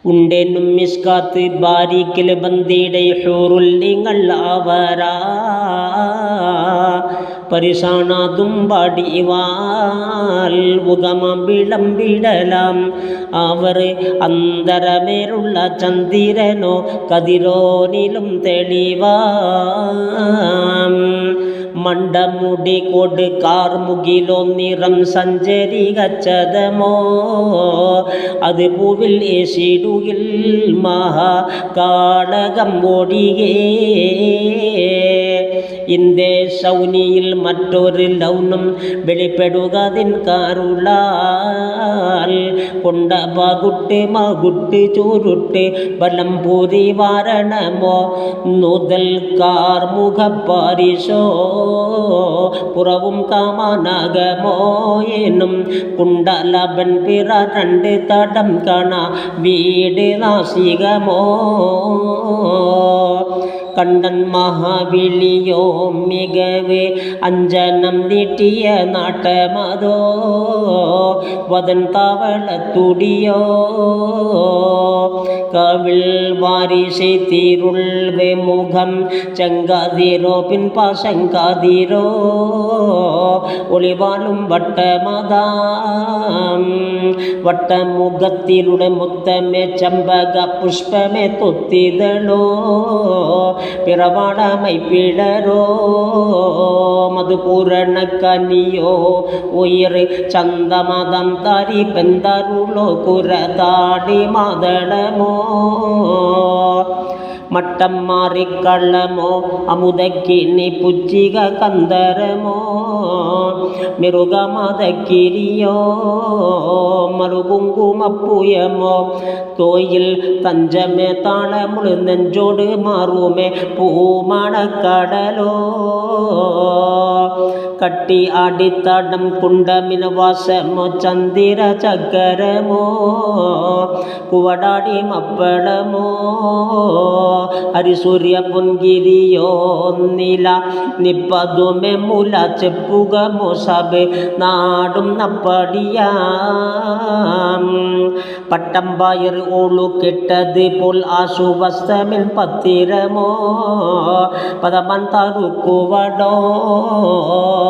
ഉണ്ടെന്നും മിസ്കാത്ത് ബാരിക്കിൽ ബന്ദിയുടെ ഹൂറുല്ലിങ്ങൾ അവരാ പരിസാണതും പാടിവാൽ ഉഗമം വിളമ്പിടലാം അവർ അന്തരമേലുള്ള ചന്ദ്രനോ കതിരോനിലും തെളിവാം മണ്ടമുടി കൊട് കാർമുകിലോ നിറം സഞ്ചരികച്ചതമോ അത് പൂവിൽ ഏശിടുകിൽ മഹാകാളകം ഓടിയേ ഇന്ദേ സൗനിയിൽ മറ്റൊരു ലൗനം വെളിപ്പെടുകതിൻ കാറുളാൽ കൊണ്ട പകുട്ട് മകുട്ട് ചുരുട്ട് ബലം പൂരി വാരണമോ നൂതൽ കാർമുഖപ്പാരിശോ പുറവും കാമനകമോ എന്നും കുണ്ടലബൻ പിറ രണ്ട് തടം കാണ വീട് നാസികമോ കണ്ടൻ മഹാവിളിയോ മികവ് അഞ്ജനം നീട്ടിയ നാട്ടമതോ വദൻ തവളത്തുടിയോ കവിൾ വാരിശை തീരുൾവെ മുഖം ചങ്കാതിരോ പിൻപാശങ്കാതിരോ ഒളിവാലും വട്ടമതാം വട്ടമുഖത്തിലൂടെ മുത്തമേ ചമ്പക പുഷ്പമേ തൊത്തിതളോ പിറവാടമൈ പിടരോ മധുപൂരണ കനിയോ ഉയർ ചന്തമതം തരി പെന്തരുളോ കുരതാടി മദളമോ മട്ടം മാറിക്കള്ളമോ അമുദക്കിണി പുച്ചിക കന്ദരമോ മിറുകമതക്കിരിയോ മറുകുങ്കുമപ്പുയമോ തോയിൽ തഞ്ചമേ താളമുള് നെഞ്ചോട് മാറുമേ പൂമണക്കടലോ കട്ടി ആടിത്തടം കുണ്ടമിന് വാസമോ ചന്ദിര ചക്കരമോ കുവടാടി മപ്പളമോ ഹരിസൂര്യ പൊൻകിരിയോ നില നിപ്പതുമേ മുല ചെപ്പുകമോ സബ് നാടും നപ്പടിയാം പട്ടം പായർ ഓളു കെട്ടത് പോൽ ആശുവസ്തമിൽ പത്തിരമോ പദമൻ തറുക്കുവടോ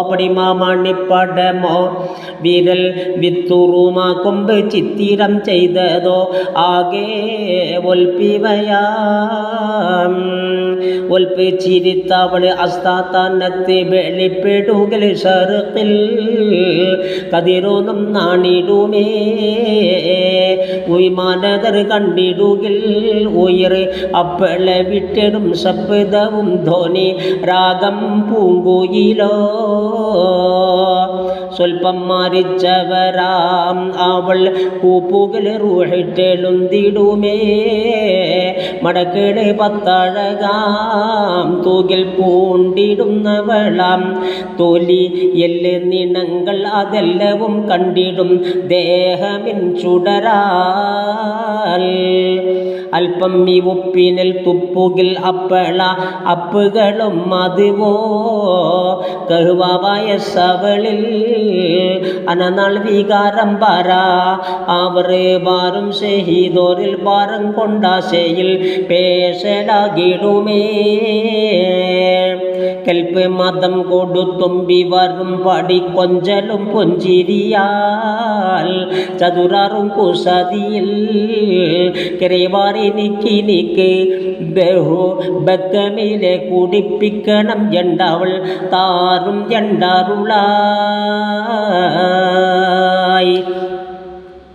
പടിമാമണിപ്പടമോ വിരൽ വിത്തുറുമാ കൊമ്പ് ചിത്തിരം ചെയ്തതോ ആകെ ഒൽപ്പിവയാം ഒൽപ്പിച്ചിരിത്തവള് അസ്ഥാനത്ത് വെളിപ്പെടുകൽ ഷർക്കിൽ കതിരോന്നും നാണിടുമേ ഉയ്മാനതർ കണ്ടിടുകിൽ ഉയർ അപ്പള വിട്ടിടും ശബ്ദവും ധ്വനി രാഗം പൂങ്കുയിലോ സ്വൽപ്പം മാറിച്ചവരാം അവൾ കൂപ്പുകൾ റൂഹിട്ടെളുന്തിടുമേ മടക്കേട് പത്തഴകാം തൂകിൽ പൂണ്ടിടുന്നവളാം തൊലി എല്ല് നിണങ്ങൾ അതെല്ലവും കണ്ടിടും ദേഹമിൻ ചുടരാൽ അല്പം ഈ ഉപ്പിനിൽ തുപ്പുകിൽ അപ്പള അപ്പുകളും മതുവോ കഹുവായ സവളിൽ അനനാൾ വികാരം പറ അവർ വാരും ഷഹീദോരിൽ പാരം കൊണ്ടാശയിൽ പേശലാകിടുമേ കൽപ്പ് മതം കൊടുത്തുമ്പി വരും പടി കൊഞ്ചലും പൊഞ്ചിരിയാൽ ചതുരാറും കുസതിയിൽ കിരവാറി നിക്കി നിക്ക് ബഹു ബക്കമിലെ കുടിപ്പിക്കണം എണ്ടവൾ താറും എണ്ടരുള